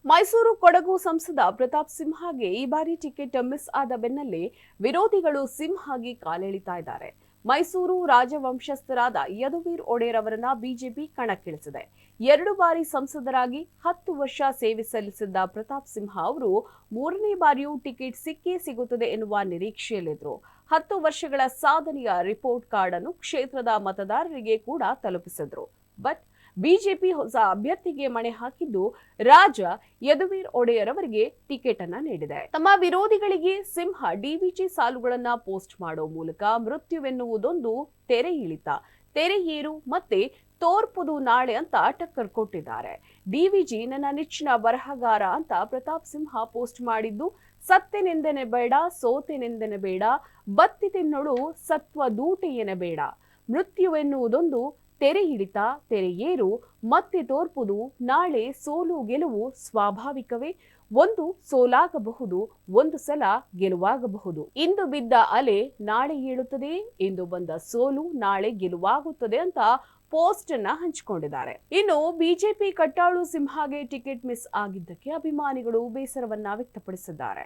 ಮೈಸೂರು ಕೊಡಗು ಸಂಸದ ಪ್ರತಾಪ್ ಸಿಂಹಗೆ ಈ ಬಾರಿ ಟಿಕೆಟ್ ಮಿಸ್ ಆದ ಬೆನ್ನಲ್ಲೇ ವಿರೋಧಿಗಳು ಸಿಂಹಗೆ ಕಾಲೆಳಿತಾ ಇದ್ದಾರೆ. ಮೈಸೂರು ರಾಜವಂಶಸ್ಥರಾದ ಯದುವೀರ್ ಒಡೆಯರ್ ಅವರನ್ನ ಬಿಜೆಪಿ ಕಣಕ್ಕಿಳಿಸಿದೆ. 2 ಬಾರಿ ಸಂಸದರಾಗಿ 10 ವರ್ಷ ಸೇವೆ ಸಲ್ಲಿಸಿದ್ದ ಪ್ರತಾಪ್ ಸಿಂಹ ಅವರು 3ನೇ ಬಾರಿಯೂ ಟಿಕೆಟ್ ಸಿಕ್ಕೇ ಸಿಗುತ್ತದೆ ಎನ್ನುವ ನಿರೀಕ್ಷೆಯಲ್ಲಿದ್ದರು. 10 ವರ್ಷಗಳ ಸಾಧನೆಯ ರಿಪೋರ್ಟ್ ಕಾರ್ಡ್ ಅನ್ನು ಕ್ಷೇತ್ರದ ಮತದಾರರಿಗೆ ಕೂಡ ತಲುಪಿಸಿದ್ರು. ಬಟ್ ಬಿಜೆಪಿ ಹೊಸ ಅಭ್ಯರ್ಥಿಗೆ ಮಣೆ ಹಾಕಿದ್ದು ರಾಜ ಯದುವೀರ್ ಒಡೆಯರ್ ಅವರಿಗೆ ಟಿಕೆಟ್ ಅನ್ನ ನೀಡಿದೆ. ತಮ್ಮ ವಿರೋಧಿಗಳಿಗೆ ಸಿಂಹ ಡಿವಿಜಿ ಸಾಲುಗಳನ್ನ ಪೋಸ್ಟ್ ಮಾಡೋ ಮೂಲಕ ಮೃತ್ಯುವೆನ್ನುವುದೊಂದು ತೆರೆ ಇಳಿತ, ತೆರೆ ಏರು ಮತ್ತೆ ತೋರ್ಪುದು ನಾಳೆ ಅಂತ ಟಕ್ಕರ್ ಕೊಟ್ಟಿದ್ದಾರೆ. ಡಿವಿಜಿ ನನ್ನ ನೆಚ್ಚಿನ ಬರಹಗಾರ ಅಂತ ಪ್ರತಾಪ್ ಸಿಂಹ ಪೋಸ್ಟ್ ಮಾಡಿದ್ದು, ಸತ್ತೆನೆಂದೆನೆ ಬೇಡ, ಸೋತೆನೆಂದೆನೆ ಬೇಡ, ಬತ್ತಿ ತಿನ್ನೊಳು ಸತ್ವ ದೂಟೆಯೇನೆ ಬೇಡ, ಮೃತ್ಯುವೆನ್ನುವುದೊಂದು ತೆರೆ ಹಿಡಿತ, ತೆರೆ ಏರು ಮತ್ತೆ ತೋರ್ಪುದು ನಾಳೆ, ಸೋಲು ಗೆಲುವು ಸ್ವಾಭಾವಿಕವೇ, ಒಂದು ಸೋಲಾಗಬಹುದು, ಒಂದು ಸಲ ಗೆಲುವಾಗಬಹುದು. ಇಂದು ಬಿದ್ದ ಅಲೆ ನಾಳೆ ಏಳುತ್ತದೆ, ಇಂದು ಬಂದ ಸೋಲು ನಾಳೆ ಗೆಲುವಾಗುತ್ತದೆ ಅಂತ ಪೋಸ್ಟ್ ಅನ್ನ ಹಂಚಿಕೊಂಡಿದ್ದಾರೆ. ಇನ್ನು ಬಿಜೆಪಿ ಕಟ್ಟಾಳು ಸಿಂಹಗೆ ಟಿಕೆಟ್ ಮಿಸ್ ಆಗಿದ್ದಕ್ಕೆ ಅಭಿಮಾನಿಗಳು ಬೇಸರವನ್ನ ವ್ಯಕ್ತಪಡಿಸಿದ್ದಾರೆ.